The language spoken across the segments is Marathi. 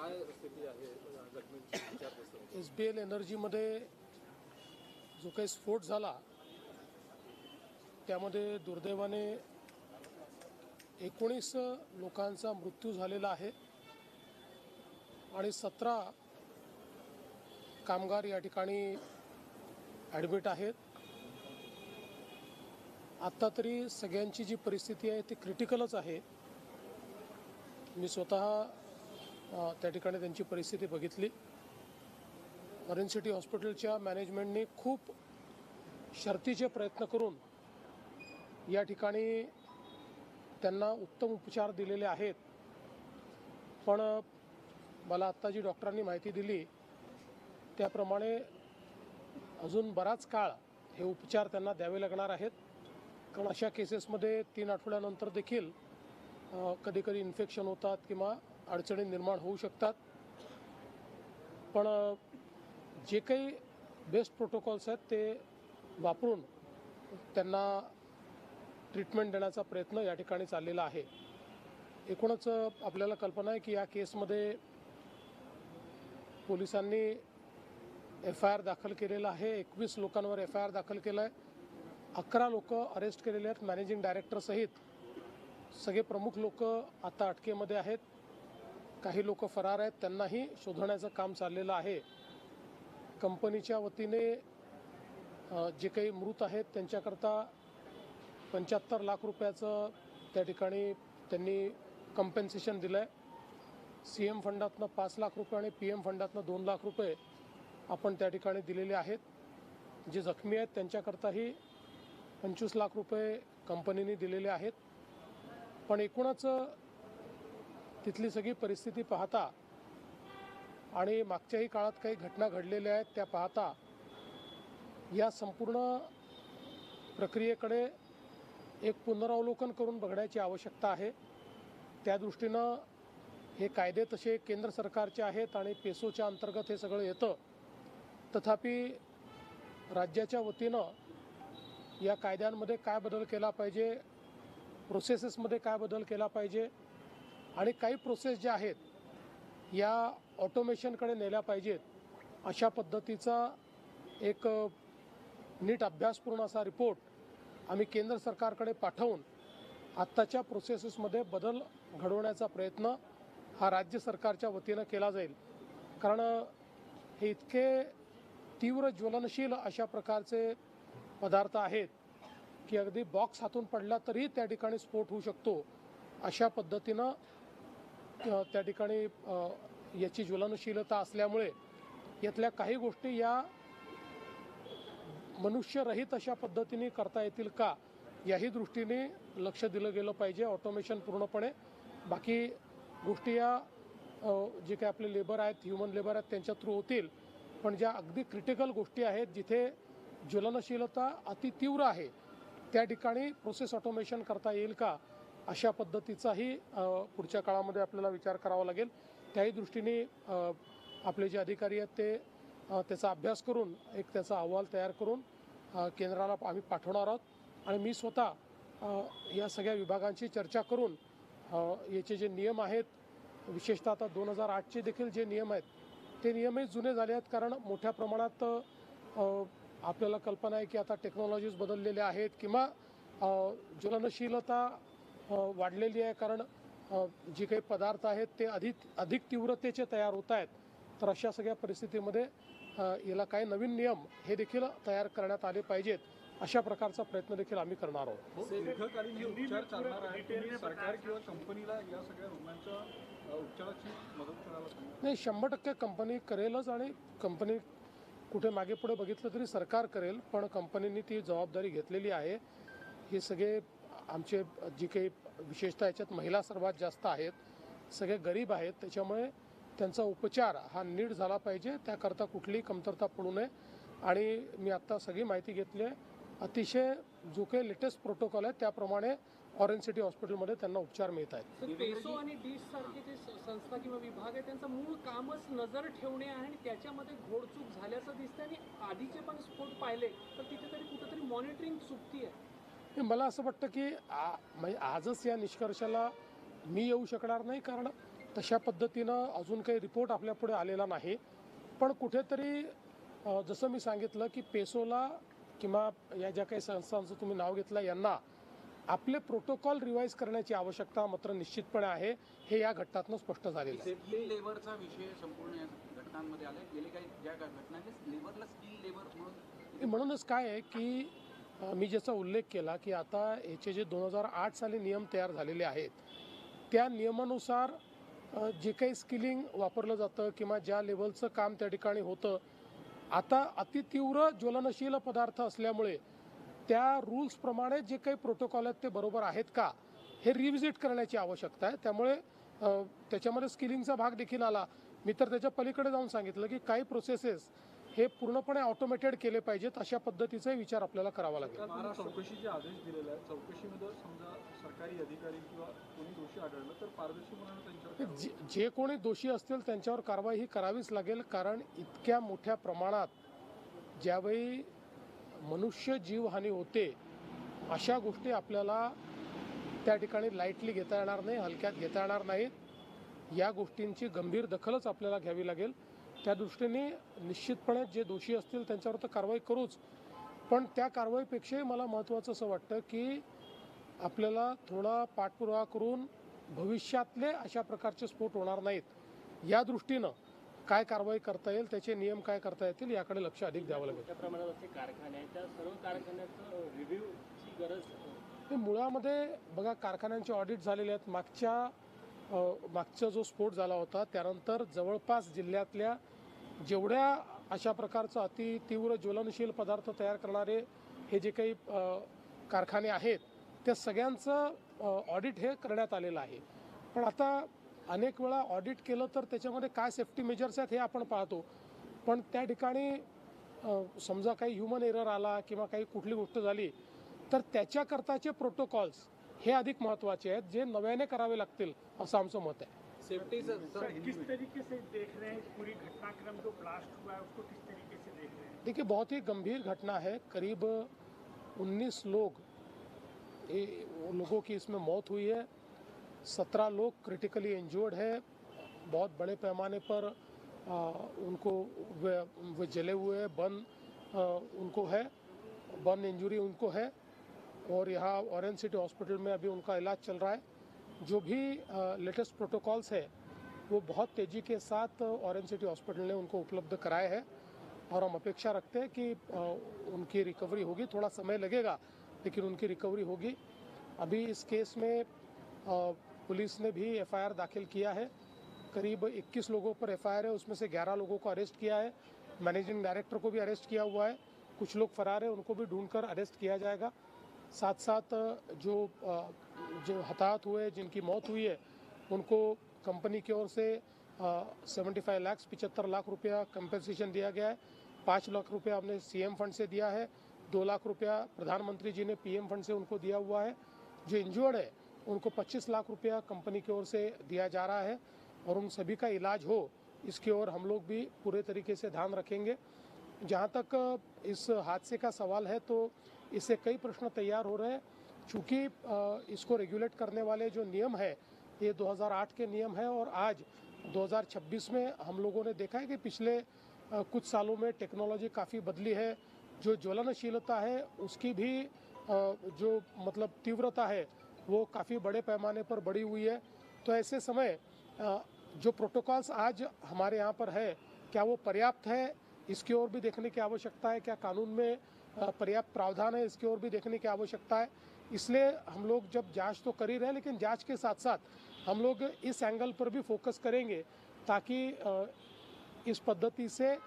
काय स्थिती आहे जखमींची विचारपूस? SBL एनर्जीमध्ये जो काही स्फोट झाला त्यामध्ये दुर्दैवाने 19 लोकांचा मृत्यू झालेला आहे आणि 17 कामगार या ठिकाणी ॲडमिट आहेत. आत्ता तरी सगळ्यांची जी परिस्थिती आहे ती क्रिटिकलच आहे. मी स्वतः त्या ठिकाणी त्यांची परिस्थिती बघितली. ऑरेंज सिटी हॉस्पिटलच्या मॅनेजमेंटने खूप शर्तीचे प्रयत्न करून या ठिकाणी त्यांना उत्तम उपचार दिलेले आहेत. पण मला आत्ता जी डॉक्टरांनी माहिती दिली त्याप्रमाणे अजून बराच काळ हे उपचार त्यांना द्यावे लागणार आहेत. कारण अशा केसेसमध्ये 3 आठवड्यानंतर देखील कधीकधी इन्फेक्शन होतात किंवा अडचणी निर्माण होऊ शकतात. पण जे काही बेस्ट प्रोटोकॉल्स आहेत ते वापरून त्यांना ट्रीटमेंट देण्याचा प्रयत्न या ठिकाणी चाललेला आहे. एकूणच आपल्याला कल्पना आहे की या केसमध्ये पोलिसांनी FIR दाखल केलेला आहे. 21 लोकांवर FIR दाखल केला आहे. 11 लोक अरेस्ट केलेले आहेत. मॅनेजिंग डायरेक्टरसहित सगळे प्रमुख लोक आता अटकेमध्ये आहेत. काही लोक फरार आहेत. त्यांनाही शोधण्याचं काम चाललेलं आहे. कंपनीच्या वतीने जे काही मृत आहेत त्यांच्याकरता 75 लाख रुपयाचं त्या ठिकाणी त्यांनी कम्पेन्सेशन दिलं आहे. CM फंडातनं 5 लाख रुपये आणि PM फंडातनं 2 लाख रुपये आपण त्या ठिकाणी दिलेले आहेत. जे जखमी आहेत त्यांच्याकरताही 25 लाख रुपये कंपनीने दिलेले आहेत. पण एकूणच तिथली सगळी परिस्थिती पाहता आणि मागच्याही काळात काही घटना घडलेल्या आहेत त्या पाहता या संपूर्ण प्रक्रियेकडे एक पुनरावलोकन करून बघण्याची आवश्यकता आहे. त्या दृष्टीनं हे कायदे तसे केंद्र सरकारचे आहेत आणि पेसोच्या अंतर्गत हे सगळं येतं. तथापि राज्याच्या वतीनं या कायद्यांमध्ये काय बदल केला पाहिजे, प्रोसेसेसमध्ये काय बदल केला पाहिजे आणि काही प्रोसेस ज्या आहेत या ऑटोमेशनकडे नेल्या पाहिजेत अशा पद्धतीचा एक नीट अभ्यासपूर्ण असा रिपोर्ट आम्ही केंद्र सरकारकडे पाठवून आत्ताच्या प्रोसेसेसमध्ये बदल घडवण्याचा प्रयत्न हा राज्य सरकारच्या वतीनं केला जाईल. कारण हे इतके तीव्र ज्वलनशील अशा प्रकारचे पदार्थ आहेत की अगदी बॉक्स हातून पडला तरी त्या ठिकाणी स्फोट होऊ शकतो. अशा पद्धतीनं त्या ठिकाणी याची ज्वलनशीलता असल्यामुळे यातल्या काही गोष्टी या मनुष्यरहित अशा पद्धतीने करता येतील का याही दृष्टीने लक्ष दिलं गेलं पाहिजे. ऑटोमेशन पूर्णपणे बाकी गोष्टी या जे काही आपले लेबर आहेत, ह्युमन लेबर आहेत त्यांच्या थ्रू होतील. पण ज्या अगदी क्रिटिकल गोष्टी आहेत जिथे ज्वलनशीलता अतितीव्र आहे त्या ठिकाणी प्रोसेस ऑटोमेशन करता येईल का अशा पद्धतीचाही पुढच्या काळामध्ये आपल्याला विचार करावा लागेल. त्याही दृष्टीने आपले जे अधिकारी आहेत ते त्याचा अभ्यास करून एक त्याचा अहवाल तयार करून केंद्राला आम्ही पाठवणार आहोत. आणि मी स्वतः या सगळ्या विभागांची चर्चा करून याचे जे नियम आहेत विशेषतः आता 2008चे देखील जे नियम आहेत ते नियमही जुने झाले आहेत. कारण मोठ्या प्रमाणात आपल्याला कल्पना आहे की आता टेक्नॉलॉजीज बदललेल्या आहेत किंवा ज्वलनशीलता वाढलेली आहे. कारण जे काही पदार्थ आहेत ते अधिक तीव्रतेचे तयार होत आहेत. तर अशा सगळ्या परिस्थितीमध्ये याला काही नवीन नियम हे देखील तयार करण्यात आले पाहिजेत. अशा प्रकारचा प्रयत्न देखील आम्ही करणार आहोत. दीर्घकालीन हे उपचार चालणार आहे. तुम्ही सरकार किंवा कंपनीला या सगळ्या रुग्णांच्या उपचाराची मदत करायला नाही, 100% कंपनी करेलच. आणि कंपनी कुठे मागे पुढे बघितलं तरी सरकार करेल. पण कंपनीने ती जबाबदारी घेतलेली आहे. हे सगळे आमचे जी काही विशेषतः याच्यात महिला सर्वात जास्त आहेत, सगळे गरीब आहेत. त्याच्यामुळे त्यांचा उपचार हा नीट झाला पाहिजे. त्याकरता कुठलीही कमतरता पडू नये. आणि मी आत्ता सगळी माहिती घेतली आहे. अतिशय जो काही लेटेस्ट प्रोटोकॉल आहे त्याप्रमाणे ऑरेंज सिटी हॉस्पिटलमध्ये त्यांना उपचार मिळत आहेत. पेसो आणि डिश सारखे जे संस्था किंवा विभाग आहे त्यांचं मूळ कामच नजर ठेवणे आहे आणि त्याच्यामध्ये घोडचूक झाल्याचं दिसतं. आणि आधीचे पण स्फोट पाहिले तर तिथे तरी कुठेतरी मॉनिटरिंग चुकती आहे. मला असं वाटतं की म्हणजे आजच या निष्कर्षाला मी येऊ शकणार नाही. कारण तशा पद्धतीनं अजून काही रिपोर्ट आपल्यापुढे आलेला नाही. पण कुठेतरी जसं मी सांगितलं की पेसोला किंवा या ज्या काही संस्थांचं तुम्ही नाव घेतलं यांना आपले प्रोटोकॉल रिवाईज करण्याची आवश्यकता मात्र निश्चितपणे आहे, हे या घटनांतून स्पष्ट झालेलं आहे. स्किल लेबरचा विषय संपूर्ण या घटनांमध्ये आले. गेले काही ज्या घटनांनी लेबरला स्किल लेबर म्हणून म्हणूनच काय आहे की मी ज्याचा उल्लेख केला की आता याचे जे 2008 साली नियम तयार झालेले आहेत त्या नियमानुसार जे काही स्किलिंग वापरलं जातं किंवा ज्या लेवलचं काम त्या ठिकाणी होतं, आता अतितीव्र ज्वलनशील पदार्थ असल्यामुळे त्या रूल्सप्रमाणे जे काही प्रोटोकॉल आहेत ते बरोबर आहेत का हे रिव्हिजिट करण्याची आवश्यकता आहे. त्यामुळे त्याच्यामध्ये स्किलिंगचा भाग देखील आला. मी तर त्याच्या पलीकडे जाऊन सांगितलं की काही प्रोसेसेस हे पूर्णपणे ऑटोमेटेड केले पाहिजेत, अशा पद्धतीचा विचार आपल्याला करावा लागेल. चौकशीचे आदेश दिलेले आहेत. चौकशीमध्ये समजा सरकारी अधिकारी किंवा कोणी दोषी आढळलं तर पारदर्शकपणे त्यांच्यावर जे कोणी दोषी असतील त्यांच्यावर कारवाई ही करावीच लागेल. कारण इतक्या मोठ्या प्रमाणात ज्यावेळी मनुष्य जीवहानी होते अशा गोष्टी आपल्याला त्या ठिकाणी लाईटली घेता येणार नाही, हलक्यात घेता येणार नाहीत. या गोष्टींची गंभीर दखलच आपल्याला घ्यावी लागेल. त्या दृष्टीने निश्चितपणे जे दोषी असतील त्यांच्यावर तर कारवाई करूच, पण त्या कारवाईपेक्षाही मला महत्त्वाचं असं वाटतं की आपल्याला थोडा पाठपुरावा करून भविष्यातले अशा प्रकारचे स्फोट होणार नाहीत या दृष्टीनं काय कारवाई करता येईल, त्याचे नियम काय करता येतील याकडे लक्ष अधिक द्यावं लागेल. मोठ्या प्रमाणात असे कारखाने आहेत, त्या सर्व कारखान्याचं रिव्ह्यूची गरज. मुळामध्ये बघा कारखान्यांचे ऑडिट झालेले आहेत. मागचा जो स्फोट झाला होता त्यानंतर जवळपास जिल्ह्यातल्या जेवढ्या अशा प्रकारचं अति तीव्र ज्वलनशील पदार्थ तयार करणारे हे जे काही कारखाने आहेत त्या सगळ्यांचं ऑडिट हे करण्यात आलेलं आहे. पण आता अनेक वेळा ऑडिट केलं तर त्याच्यामध्ये काय सेफ्टी मेजर्स आहेत हे आपण पाहतो, पण त्या ठिकाणी समजा काही ह्युमन एरर आला किंवा काही कुठली गोष्ट झाली तर त्याच्याकरताचे प्रोटोकॉल्स हे अधिक महत्त्वाचे आहेत, जे नव्याने करावे लागतील असं आमचं मत आहे. सेफ्टी सर किस तरीके से देख रहे हैं पूरी घटनाक्रम जो ब्लास्ट हुआ है उसको किस तरीके से देख रहे हैं? देखिए बहुत ही गंभीर घटना है. करीब 19 लोगों की इसमें मौत हुई है. 17 लोग क्रिटिकली इंजर्ड है. बहुत बड़े पैमाने पर उनको वे जले हुए उनको है, बर्न इंजरी उनको है और यहाँ ऑरेंज सिटी हॉस्पिटल में अभी उनका इलाज चल रहा है. जो भी लेटेस्ट प्रोटोकॉल्स है वो बहुत तेज़ी के साथ ऑरेंज सिटी हॉस्पिटल ने उनको उपलब्ध कराए हैं और हम अपेक्षा रखते हैं कि उनकी रिकवरी होगी. थोड़ा समय लगेगा लेकिन उनकी रिकवरी होगी. अभी इस केस में पुलिस ने भी एफआईआर दाखिल किया है. करीब 21 लोगों पर एफआईआर है, उसमें से 11 लोगों को अरेस्ट किया है. मैनेजिंग डायरेक्टर को भी अरेस्ट किया हुआ है. कुछ लोग फरार हैं, उनको भी ढूंढकर अरेस्ट किया जाएगा. साथ साथ जो हताहत हुए, जिनकी मौत हुई है, उनको कंपनी की ओर से 75 लाख 75 लाख रुपया कंपनसेशन दिया गया है. 5 लाख रुपया हमने सीएम फंड से दिया है. 2 लाख रुपया प्रधानमंत्री जी ने पीएम फंड से उनको दिया हुआ है. जो इंजर्ड है उनको 25 लाख रुपया कंपनी की ओर से दिया जा रहा है और उन सभी का इलाज हो इसकी ओर हम लोग भी पूरे तरीके से ध्यान रखेंगे. जहाँ तक इस हादसे का सवाल है तो इससे कई प्रश्न तैयार हो रहे हैं. चूँकि इसको रेगुलेट करने वाले जो नियम है ये 2008 के नियम है और आज 2026 में हम लोगों ने देखा है कि पिछले कुछ सालों में टेक्नोलॉजी काफ़ी बदली है. जो ज्वलनशीलता है उसकी भी जो मतलब तीव्रता है वो काफ़ी बड़े पैमाने पर बढ़ी हुई है. तो ऐसे समय जो प्रोटोकॉल्स आज हमारे यहाँ पर है क्या वो पर्याप्त है, इसकी ओर भी देखने की आवश्यकता है. क्या कानून में पर्याप्त प्रावधान है, इसकी ओर भी देखने की आवश्यकता है. इसलिए हम लोग जब जांच तो कर ही रहे हैं लेकिन जांच के साथ साथ हम लोग इस एंगल पर भी फोकस करेंगे ताकि इस पद्धति से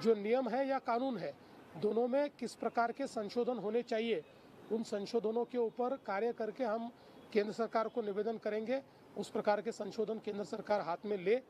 जो नियम है या कानून है दोनों में किस प्रकार के संशोधन होने चाहिए, उन संशोधनों के ऊपर कार्य करके हम केंद्र सरकार को निवेदन करेंगे. उस प्रकार के संशोधन केंद्र सरकार हाथ में ले.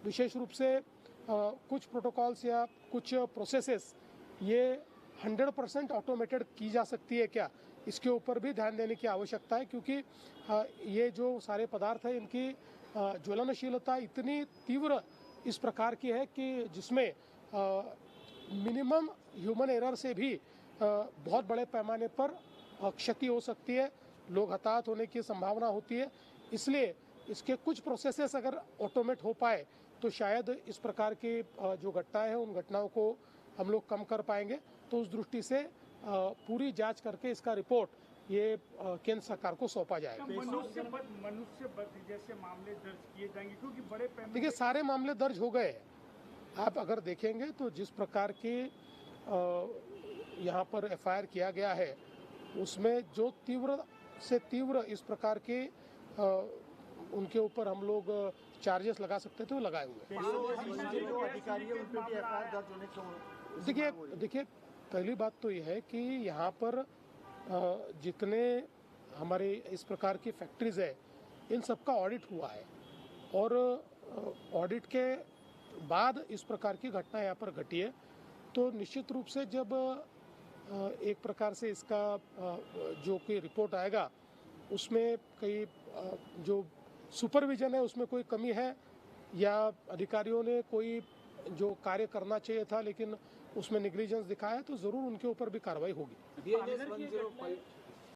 विशेष रूप से कुछ प्रोटोकॉल्स या कुछ प्रोसेसेस ये 100% ऑटोमेटेड की जा सकती है क्या, इसके ऊपर भी ध्यान देने की आवश्यकता है. क्योंकि ये जो सारे पदार्थ हैं इनकी ज्वलनशीलता इतनी तीव्र इस प्रकार की है कि जिसमें मिनिमम ह्यूमन एरर से भी बहुत बड़े पैमाने पर क्षति हो सकती है, लोग हताहत होने की संभावना होती है. इसलिए इसके कुछ प्रोसेसेस अगर ऑटोमेट हो पाए तो शायद इस प्रकार की जो घटनाएं हैं उन घटनाओं को हम लोग कम कर पाएंगे। तो उस दृष्टि से पूरी जांच करके इसका रिपोर्ट ये केंद्र सरकार को सौंपा जाएगा। मनुष्य जैसे मामले दर्ज किए जाएंगे क्योंकि बड़े पैमाने देखिए सारे मामले दर्ज हो गए हैं। आप अगर देखेंगे तो जिस प्रकार की यहाँ पर एफआईआर किया गया है उसमें जो तीव्र से तीव्र इस प्रकार के उनके ऊपर हम लोग चार्जेस लगा सकते थे वो लगाए हुए हैं। देखिए पहली बात तो यह है कि यहाँ पर जितने हमारे इस प्रकार की फैक्ट्रीज है इन सबका ऑडिट हुआ है और ऑडिट के बाद इस प्रकार की घटना यहाँ पर घटी है। तो निश्चित रूप से जब एक प्रकार से इसका जो कि रिपोर्ट आएगा उसमें कई जो सुपरविजन है उसमें कोई कमी है या अधिकारियों ने कोई जो कार्य करना चाहिए था लेकिन उसमें निग्लिजेंस दिखाया तो ज़रूर उनके ऊपर भी कार्रवाई होगी। DNS 105